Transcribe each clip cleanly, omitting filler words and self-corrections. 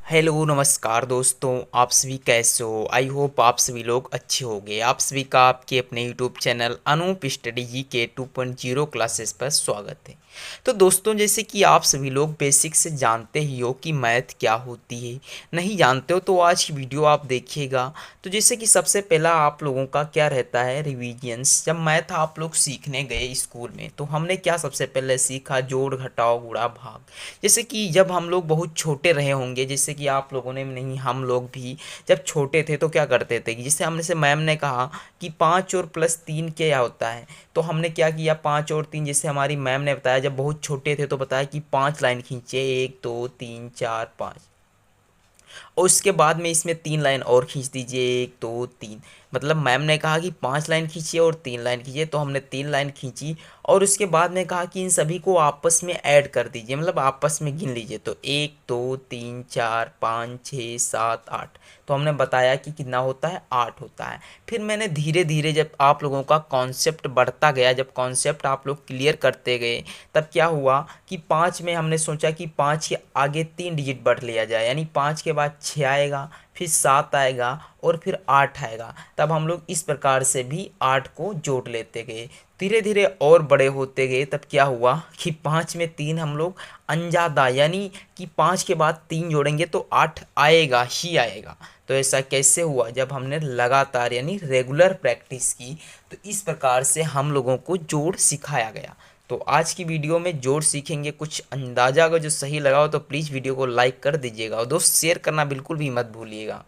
Hello नमस्कार दोस्तों। आप सभी कैसे हो? आई होप आप सभी लोग अच्छे होंगे। आप सभी का आपके अपने यूट्यूब चैनल अनूप स्टडी जी के 2.0 क्लासेस पर स्वागत है। तो दोस्तों, जैसे कि आप सभी लोग बेसिक से जानते ही हो कि मैथ क्या होती है। नहीं जानते हो तो आज की वीडियो आप देखिएगा। तो जैसे कि सबसे पहला आप लोगों का क्या रहता है, रिविजन्स। जब मैथ आप लोग सीखने गए स्कूल में तो हमने क्या सबसे पहले सीखा, जोड़ घटाओ गुणा भाग। जैसे कि जब हम लोग बहुत छोटे रहे होंगे, जैसे कि आप लोगों ने नहीं, हम लोग भी जब छोटे थे तो क्या करते थे कि जैसे हमने से मैम ने कहा कि 5 और +3 क्या होता है, तो हमने क्या किया, 5 और 3, जैसे हमारी मैम ने बताया जब बहुत छोटे थे तो बताया कि 5 लाइन खींचे, 1 2 3 4 5। और उसके बाद में इसमें 3 लाइन और खींच दीजिए, 1 2 3। मतलब मैम ने कहा कि 5 लाइन खींचिए और 3 लाइन खींचिए, तो हमने 3 लाइन खींची। और उसके बाद में कहा कि इन सभी को आपस में ऐड कर दीजिए, मतलब आपस में गिन लीजिए। तो 1 2 3 4 5 6 7 8। तो हमने बताया कि कितना होता है, 8 होता है। फिर मैंने धीरे धीरे जब आप लोगों का कॉन्सेप्ट बढ़ता गया, जब कॉन्सेप्ट आप लोग क्लियर करते गए, तब क्या हुआ कि 5 में हमने सोचा कि 5 के आगे 3 डिजिट बढ़ लिया जाए, यानी 5 के बाद 6 आएगा, फिर 7 आएगा और फिर 8 आएगा। तब हम लोग इस प्रकार से भी 8 को जोड़ लेते गए। धीरे धीरे और बड़े होते गए, तब क्या हुआ कि 5 में 3 हम लोग अनजादा, यानी कि 5 के बाद 3 जोड़ेंगे तो 8 आएगा ही आएगा। तो ऐसा कैसे हुआ, जब हमने लगातार यानी रेगुलर प्रैक्टिस की, तो इस प्रकार से हम लोगों को जोड़ सिखाया गया। तो आज की वीडियो में जोड़ सीखेंगे। कुछ अंदाज़ा अगर जो सही लगा हो तो प्लीज़ वीडियो को लाइक कर दीजिएगा और दोस्त शेयर करना बिल्कुल भी मत भूलिएगा।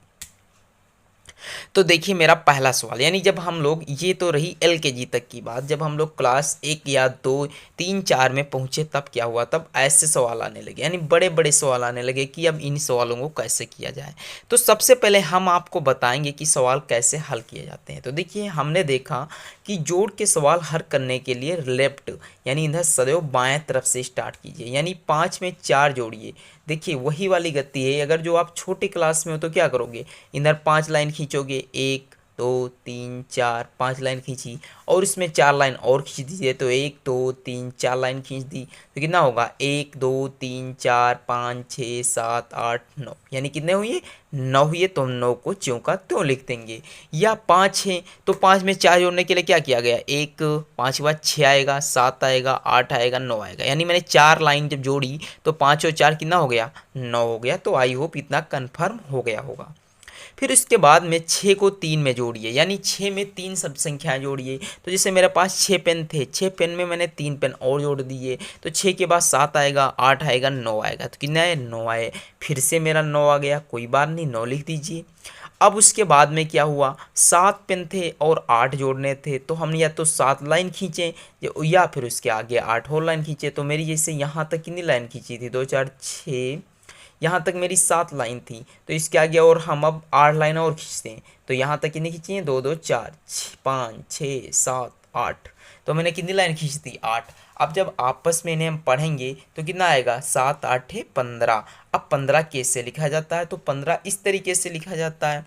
तो देखिए मेरा पहला सवाल, यानी जब हम लोग, ये तो रही एलकेजी तक की बात, जब हम लोग क्लास 1 या 2 3 4 में पहुंचे तब क्या हुआ, तब ऐसे सवाल आने लगे, यानी बड़े बड़े सवाल आने लगे कि अब इन सवालों को कैसे किया जाए। तो सबसे पहले हम आपको बताएंगे कि सवाल कैसे हल किए जाते हैं। तो देखिए हमने देखा कि जोड़ के सवाल हल करने के लिए लेफ्ट, यानी इधर सदैव बाएं तरफ से स्टार्ट कीजिए, यानी 5 में 4 जोड़िए। देखिए वही वाली गति है। अगर जो आप छोटे क्लास में हो तो क्या करोगे, इधर 5 लाइन खींचोगे, 1 2 3 4, 5 लाइन खींची, और इसमें 4 लाइन और खींच दीजिए, तो 1 2 3 4 लाइन खींच दी, तो कितना होगा, 1 2 3 4 5 6 7 8 9, यानी कितने हुए, 9 हुए। तो हम 9 को ज्यों का त्यों लिख देंगे। या 5 है तो 5 में 4 जोड़ने के लिए क्या किया गया, 1 5 के बाद 6 आएगा, 7 आएगा, 8 आएगा, 9 आएगा, यानी मैंने 4 लाइन जब जोड़ी तो 5 और 4 कितना हो गया, 9 हो गया। तो आई होप इतना कन्फर्म हो गया होगा। फिर इसके बाद में 6 को 3 में जोड़िए, यानी 6 में 3 सब संख्याएं जोड़िए। तो जैसे मेरे पास 6 पेन थे, 6 पेन में मैंने 3 पेन और जोड़ दिए, तो 6 के बाद 7 आएगा, 8 आएगा, 9 आएगा, तो कितने आए, 9 आए। फिर से मेरा 9 आ गया, कोई बात नहीं, 9 लिख दीजिए। अब उसके बाद में क्या हुआ, 7 पेन थे और 8 जोड़ने थे, तो हम या तो 7 लाइन खींचे या फिर उसके आगे 8 और लाइन खींचे। तो मेरी जैसे यहाँ तक कितनी लाइन खींची थी, 2 4 6, यहाँ तक मेरी 7 लाइन थी, तो इसके आगे और हम अब 8 लाइन और खींचते हैं। तो यहाँ तक कितनी खींची है, 2 2 4 5 6 7 8। तो मैंने कितनी लाइन खींची थी, 8। अब जब आपस में इन्हें हम पढ़ेंगे तो कितना आएगा, 7 8 15। अब 15 कैसे लिखा जाता है, तो 15 इस तरीके से लिखा जाता है।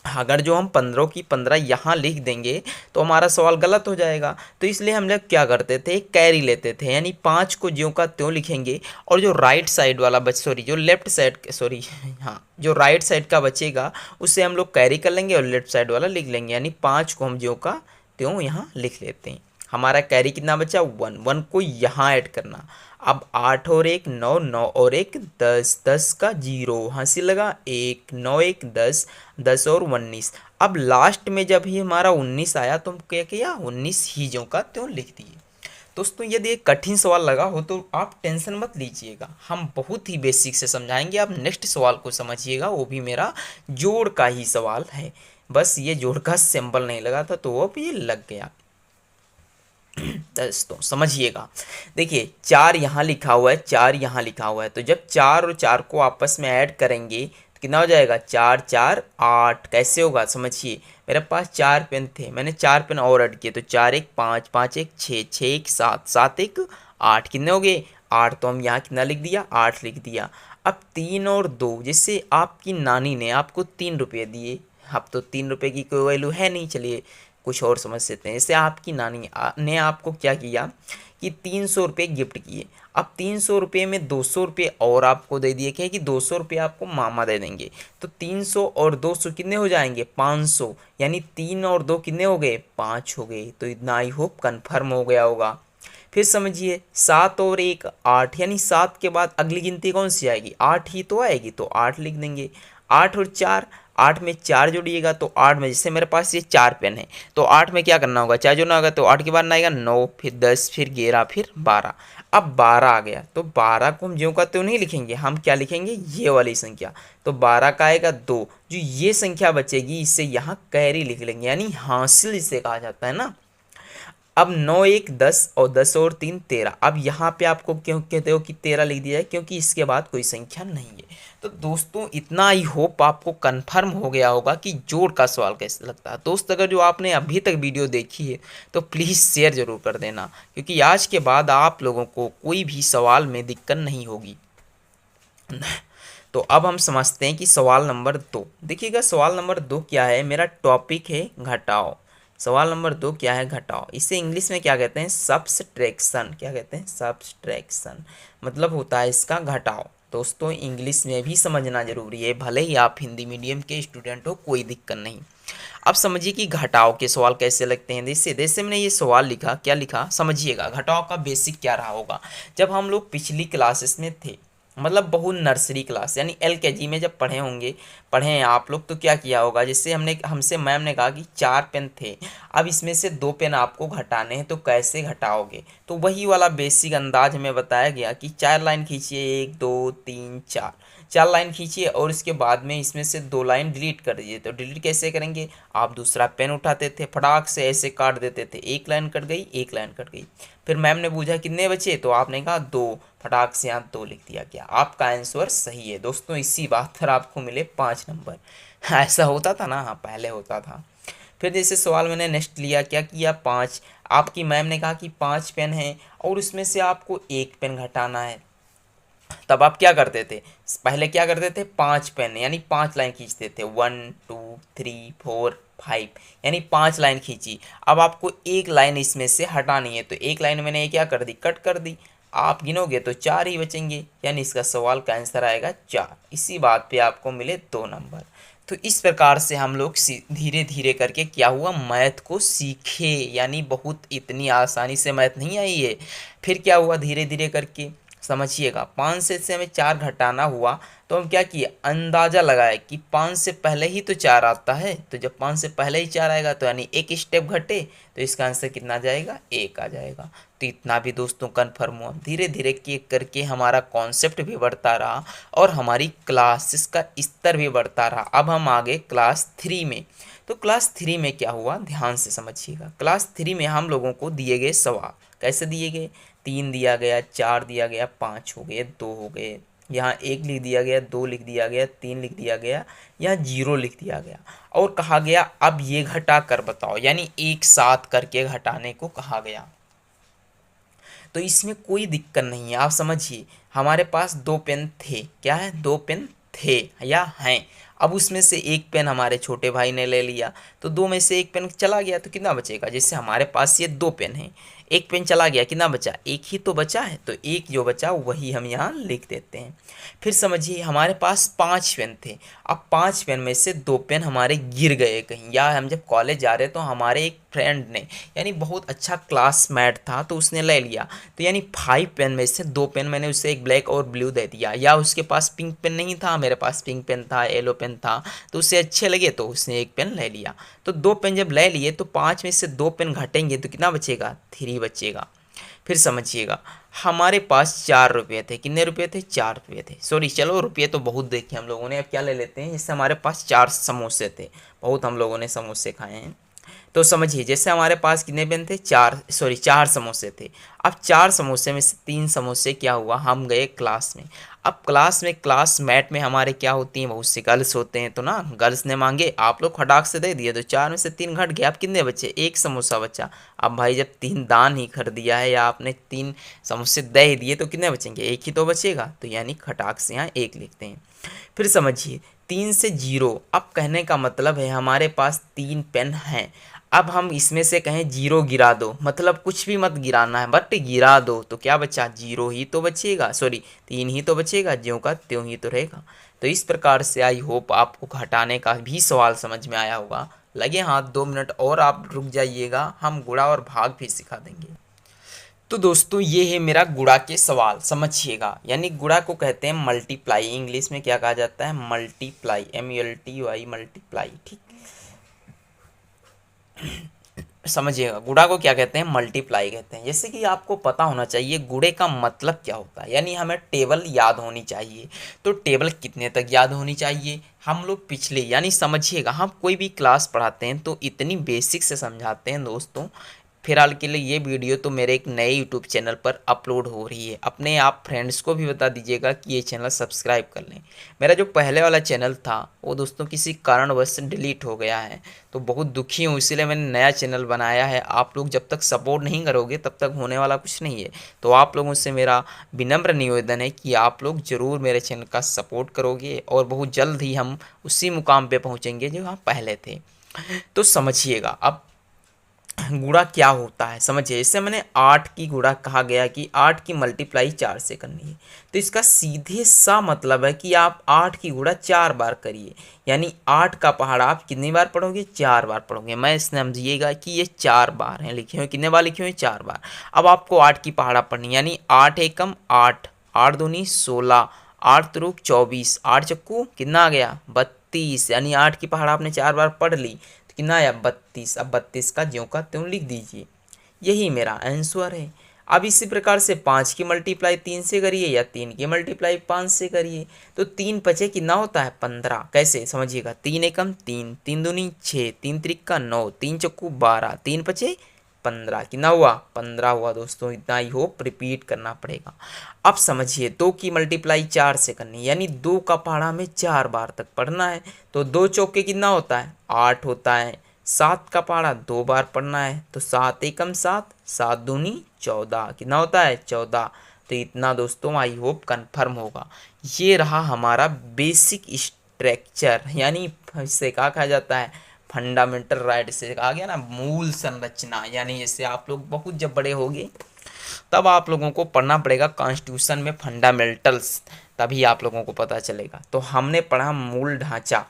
अगर जो हम 15 की 15 यहाँ लिख देंगे तो हमारा सवाल गलत हो जाएगा। तो इसलिए हम लोग क्या करते थे, कैरी लेते थे, यानी 5 को ज्यों का त्यों लिखेंगे, और जो राइट साइड वाला सॉरी जो लेफ्ट साइड सॉरी हाँ, जो राइट साइड का बचेगा उसे हम लोग कैरी कर लेंगे और लेफ्ट साइड वाला लिख लेंगे, यानी 5 को हम ज्यों का त्यों यहाँ लिख लेते हैं। हमारा कैरी कितना बचा, 1, 1 को यहाँ ऐड करना। अब 8 और 1 9, 9 और 1 10, 10 का 0 हंसी लगा, 1 9 1 10, 10 और 19। अब लास्ट में जब ही हमारा 19 आया तो हम क्या किया, 19 ही ज्यों का त्यों लिख दिए। दोस्तों यदि एक कठिन सवाल लगा हो तो आप टेंशन मत लीजिएगा, हम बहुत ही बेसिक से समझाएंगे। आप नेक्स्ट सवाल को समझिएगा, वो भी मेरा जोड़ का ही सवाल है। बस ये जोड़ का सिंबल नहीं लगा था तो वो भी लग गया। दोस्तों समझिएगा, देखिए 4 यहाँ लिखा हुआ है, 4 यहाँ लिखा हुआ है, तो जब 4 और 4 को आपस में ऐड करेंगे तो कितना हो जाएगा, 4 4 8। कैसे होगा समझिए, मेरे पास 4 पेन थे, मैंने 4 पेन और ऐड किए, तो 4 1 5, 5 1 6, 6 1 7, 7 1 8, कितने हो गए, 8। तो हम यहाँ कितना लिख दिया, 8 लिख दिया। अब 3 और 2, जैसे आपकी नानी ने आपको 3 रुपये दिए, अब तो 3 रुपये की कोई वैल्यू है नहीं, चलिए कुछ और समझ सकते हैं। जैसे आपकी नानी ने आपको क्या किया कि 300 रुपये गिफ्ट किए। अब 300 रुपये में 200 रुपये और आपको दे दिए, क्या कि 200 रुपये आपको मामा दे देंगे। तो 300 और 200 कितने हो जाएंगे, 500, यानी 3 और 2 कितने हो गए, 5 हो गए। तो इतना आई होप कन्फर्म हो गया होगा। फिर समझिए 7 और 1 8, यानी 7 के बाद अगली गिनती कौन सी आएगी, 8 ही तो आएगी, तो 8 लिख देंगे। 8 और 4, 8 में 4 जोड़िएगा तो 8 में, जैसे मेरे पास ये 4 पेन है तो 8 में क्या करना होगा, 4 जोड़ना होगा, तो 8 के बाद आएगा 9, फिर 10, फिर 11, फिर 12। अब 12 आ गया तो 12 को हम ज्यों का त्यों नहीं लिखेंगे, हम क्या लिखेंगे, ये वाली संख्या। तो 12 का आएगा 2, जो ये संख्या बचेगी इसे यहाँ कैरी लिख लेंगे, यानी हासिल इसे कहा जाता है ना। अब 9 1 10 और 10 और 3 13। अब यहाँ पे आपको क्यों कहते हो कि 13 लिख दिया है, क्योंकि इसके बाद कोई संख्या नहीं है। तो दोस्तों इतना आई होप आपको कंफर्म हो गया होगा कि जोड़ का सवाल कैसे लगता है। दोस्त अगर जो आपने अभी तक वीडियो देखी है तो प्लीज़ शेयर ज़रूर कर देना, क्योंकि आज के बाद आप लोगों को कोई भी सवाल में दिक्कत नहीं होगी। तो अब हम समझते हैं कि सवाल नंबर 2 देखिएगा। सवाल नंबर 2 क्या है, मेरा टॉपिक है घटाओ। सवाल नंबर 2 क्या है, घटाओ। इसे इंग्लिश में क्या कहते हैं, सब्सट्रैक्शन। क्या कहते हैं, सब्सट्रैक्शन, मतलब होता है इसका घटाओ। दोस्तों इंग्लिश में भी समझना जरूरी है, भले ही आप हिंदी मीडियम के स्टूडेंट हो, कोई दिक्कत नहीं। अब समझिए कि घटाओ के सवाल कैसे लगते हैं। जैसे जैसे मैंने ये सवाल लिखा, क्या लिखा समझिएगा। घटाओ का बेसिक क्या रहा होगा, जब हम लोग पिछली क्लासेस में थे, मतलब बहुत नर्सरी क्लास यानी एलकेजी में जब पढ़े हैं आप लोग, तो क्या किया होगा, जैसे हमसे मैम ने कहा कि 4 पेन थे, अब इसमें से 2 पेन आपको घटाने हैं, तो कैसे घटाओगे। तो वही वाला बेसिक अंदाज में बताया गया कि 4 लाइन खींचिए, 1 2 3 4, 4 लाइन खींचिए और इसके बाद में इसमें से 2 लाइन डिलीट कर दीजिए। तो डिलीट कैसे करेंगे, आप दूसरा पेन उठाते थे, फटाक से ऐसे काट देते थे, 1 लाइन कट गई, 1 लाइन कट गई। फिर मैम ने पूछा कितने बचे, तो आपने कहा 2, फटाक से यहाँ 2 लिख दिया गया। आपका आंसर सही है दोस्तों। इसी बात पर आपको मिले 5 नंबर। ऐसा होता था ना, हाँ पहले होता था। फिर जैसे सवाल मैंने नेक्स्ट लिया, क्या किया, 5। आपकी मैम ने कहा कि 5 पेन हैं और उसमें से आपको 1 पेन घटाना है। तब आप क्या करते थे, पहले क्या करते थे, 5 पेन यानी 5 लाइन खींचते थे, 1 2 3 4 5, यानी 5 लाइन खींची। अब आपको 1 लाइन इसमें से हटानी है, तो 1 लाइन मैंने ये क्या कर दी, कट कर दी। आप गिनोगे तो 4 ही बचेंगे, यानी इसका सवाल का आंसर आएगा 4। इसी बात पे आपको मिले 2 नंबर। तो इस प्रकार से हम लोग धीरे धीरे करके क्या हुआ, मैथ को सीखे, यानी बहुत इतनी आसानी से मैथ नहीं आई है। फिर क्या हुआ, धीरे धीरे करके समझिएगा, 5 से हमें 4 घटाना हुआ, तो हम क्या किए, अंदाज़ा लगाए कि 5 से पहले ही तो 4 आता है, तो जब 5 से पहले ही 4 आएगा तो यानी एक स्टेप घटे, तो इसका आंसर कितना आ जाएगा, 1 आ जाएगा। तो इतना भी दोस्तों कन्फर्म हुआ। धीरे धीरे करके हमारा कॉन्सेप्ट भी बढ़ता रहा और हमारी क्लासेस का स्तर भी बढ़ता रहा। अब हम आगे क्लास 3 में। तो क्लास 3 में क्या हुआ, ध्यान से समझिएगा। क्लास 3 में हम लोगों को दिए गए सवाल कैसे दिए गए, 3 दिया गया, 4 दिया गया, 5 हो गए, 2 हो गए, यहाँ 1 लिख दिया गया, 2 लिख दिया गया, 3 लिख दिया गया, यहाँ 0 लिख दिया गया, और कहा गया अब ये घटा कर बताओ, यानी एक साथ करके घटाने को कहा गया। तो इसमें कोई दिक्कत नहीं है, आप समझिए। हमारे पास 2 पेन थे, क्या है, 2 पेन थे या हैं। अब उसमें से 1 पेन हमारे छोटे भाई ने ले लिया, तो 2 में से 1 पेन चला गया, तो कितना बचेगा, जैसे हमारे पास ये 2 पेन हैं, 1 पेन चला गया, कितना बचा, 1 ही तो बचा है, तो 1 जो बचा वही हम यहाँ लिख देते हैं। फिर समझिए हमारे पास 5 पेन थे, अब 5 पेन में से 2 पेन हमारे गिर गए कहीं, या हम जब कॉलेज जा रहे तो हमारे एक फ्रेंड ने, यानी बहुत अच्छा क्लासमेट था, तो उसने ले लिया, तो यानी 5 पेन में से 2 पेन मैंने उसे एक ब्लैक और ब्लू दे दिया। या उसके पास पिंक पेन नहीं था, मेरे पास पिंक पेन था, येलो पेन था, तो उसे अच्छे लगे तो उसने 1 पेन ले लिया। तो 2 पेन जब ले लिए तो 5 में से 2 पेन घटेंगे तो कितना बचेगा, 3 बचेगा। फिर समझिएगा हमारे पास 4 रुपये थे, कितने रुपये थे, 4 रुपये थे, सॉरी चलो रुपये तो बहुत देखे हम लोगों ने, अब क्या ले लेते हैं, जैसे हमारे पास 4 समोसे थे, बहुत हम लोगों ने समोसे खाए हैं। तो समझिए जैसे हमारे पास कितने पेन थे, 4 समोसे थे। अब 4 समोसे में से 3 समोसे क्या हुआ, हम गए क्लास में। अब क्लास में क्लासमेट में हमारे क्या होती हैं, बहुत से गर्ल्स होते हैं, तो ना गर्ल्स ने मांगे, आप लोग खटाक से दे दिए, तो 4 में से 3 घट गया। अब कितने बचे, 1 समोसा बचा। अब भाई जब 3 दान ही कर दिया है, या आपने 3 समोसे दे ही दिए, तो कितने बचेंगे, 1 ही तो बचेगा, तो यानी खटाक से यहाँ 1 लिखते हैं। फिर समझिए 3 से 0, अब कहने का मतलब है हमारे पास 3 पेन हैं। अब हम इसमें से कहें 0 गिरा दो, मतलब कुछ भी मत गिराना है बट गिरा दो, तो क्या बचा, 0 ही तो बचेगा, सॉरी 3 ही तो बचेगा, ज्यों का त्यों ही तो रहेगा। तो इस प्रकार से आई होप आपको घटाने का भी सवाल समझ में आया होगा। लगे हाथ 2 मिनट और आप रुक जाइएगा, हम गुणा और भाग भी सिखा देंगे। तो दोस्तों ये है मेरा गुणा के सवाल, समझिएगा। यानी गुणा को कहते हैं मल्टीप्लाई, इंग्लिश में क्या कहा जाता है, मल्टीप्लाई, MULTY, मल्टीप्लाई, ठीक। समझिएगा, गुणा को क्या कहते हैं, मल्टीप्लाई कहते हैं। जैसे कि आपको पता होना चाहिए गुणे का मतलब क्या होता है, यानी हमें टेबल याद होनी चाहिए। तो टेबल कितने तक याद होनी चाहिए, हम लोग पिछले, यानी समझिएगा हम कोई भी क्लास पढ़ाते हैं तो इतनी बेसिक से समझाते हैं दोस्तों। फिलहाल के लिए ये वीडियो तो मेरे एक नए यूट्यूब चैनल पर अपलोड हो रही है, अपने आप फ्रेंड्स को भी बता दीजिएगा कि ये चैनल सब्सक्राइब कर लें। मेरा जो पहले वाला चैनल था वो दोस्तों किसी कारणवश डिलीट हो गया है, तो बहुत दुखी हूँ, इसीलिए मैंने नया चैनल बनाया है। आप लोग जब तक सपोर्ट नहीं करोगे तब तक होने वाला कुछ नहीं है। तो आप लोगों से मेरा विनम्र निवेदन है कि आप लोग ज़रूर मेरे चैनल का सपोर्ट करोगे और बहुत जल्द ही हम उसी मुकाम पे पहुँचेंगे जो हम पहले थे। तो समझिएगा अब गुणा क्या होता है, समझिए। इससे मैंने 8 की गुणा कहा गया कि 8 की मल्टीप्लाई 4 से करनी है, तो इसका सीधे सा मतलब है कि आप 8 की गुणा 4 बार करिए। यानी 8 का पहाड़ा आप कितनी बार पढ़ोगे, 4 बार पढ़ोगे। मैं समझिएगा कि ये 4 बार हैं लिखे हुए, कितने बार लिखे हुए, 4 बार। अब आपको 8 की पहाड़ा पढ़नी, यानी 8 एकम 8, 8 दूनी 16, 8 त्रिक 24, 8 चक्कू कितना आ गया, 32। यानी 8 की पहाड़ा आपने 4 बार पढ़ ली, कितना आया, 32। अब 32 का ज्यों का त्यों लिख दीजिए, यही मेरा आंसर है। अब इसी प्रकार से 5 की मल्टीप्लाई 3 से करिए या 3 की मल्टीप्लाई 5 से करिए, तो 3 पचे कितना होता है, 15। कैसे, समझिएगा, 3 एकम 3, 3 दूनी 6, 3 त्रिक 9, 3 चक्कू 12, 3 पचे 15, कितना हुआ, 15 हुआ दोस्तों। इतना ही होप रिपीट करना पड़ेगा। अब समझिए 2 की मल्टीप्लाई 4 से करनी, यानी 2 का पहाड़ा में 4 बार तक पढ़ना है, तो 2 चौके कितना होता है, 8 होता है। 7 का पहाड़ा 2 बार पढ़ना है, तो 7 एकम 7, 7 दूनी 14, कितना होता है, 14। तो इतना दोस्तों आई होप कन्फर्म होगा। ये रहा हमारा बेसिक स्ट्रक्चर, यानी इससे क्या कहा जाता है, फंडामेंटल राइट से कहा गया ना, मूल संरचना। यानी जैसे आप लोग बहुत जब बड़े होगे तब आप लोगों को पढ़ना पड़ेगा कॉन्स्टिट्यूशन में फंडामेंटल्स, तभी आप लोगों को पता चलेगा। तो हमने पढ़ा मूल ढांचा,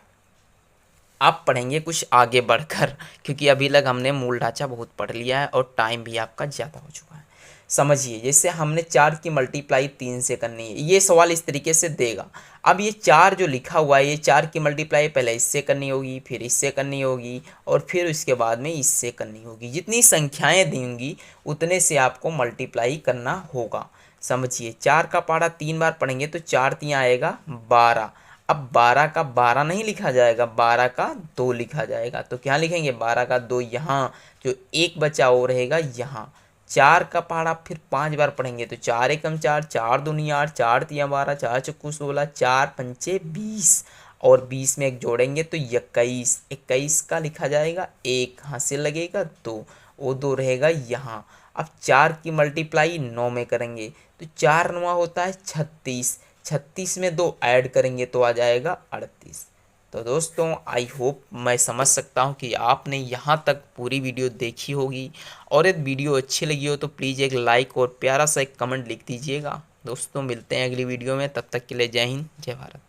आप पढ़ेंगे कुछ आगे बढ़कर, क्योंकि अभी तक हमने मूल ढांचा बहुत पढ़ लिया है और टाइम भी आपका ज़्यादा हो चुका है। समझिए, जैसे हमने 4 की मल्टीप्लाई 3 से करनी है, ये सवाल इस तरीके से देगा। अब ये 4 जो लिखा हुआ है, ये 4 की मल्टीप्लाई पहले इससे करनी होगी, फिर इससे करनी होगी, और फिर उसके बाद में इससे करनी होगी। जितनी संख्याएं देंगी उतने से आपको मल्टीप्लाई करना होगा। समझिए, 4 का पहाड़ा 3 बार पढ़ेंगे तो 4 तियाँ आएगा 12। अब 12 का 12 नहीं लिखा जाएगा, 12 का 2 लिखा जाएगा। तो क्या लिखेंगे, 12 का 2 यहाँ, जो एक बचा वो रहेगा यहाँ। 4 का पहाड़ा फिर 5 बार पढ़ेंगे तो 4 एकम 4, 4 दूनी 8, 4 तियाँ 12, 4 चक्कू 16, 4 पंचे 20, और 20 में एक जोड़ेंगे तो 21। 21 का लिखा जाएगा 1, हाथ से लगेगा 2, वो 2 रहेगा यहाँ। अब 4 की मल्टीप्लाई 9 में करेंगे तो 4 9 होता है 36, 36 में 2 ऐड करेंगे तो आ जाएगा 38। तो दोस्तों आई होप मैं समझ सकता हूँ कि आपने यहाँ तक पूरी वीडियो देखी होगी, और यदि वीडियो अच्छी लगी हो तो प्लीज़ एक लाइक और प्यारा सा एक कमेंट लिख दीजिएगा। दोस्तों मिलते हैं अगली वीडियो में, तब तक के लिए जय हिंद, जय भारत।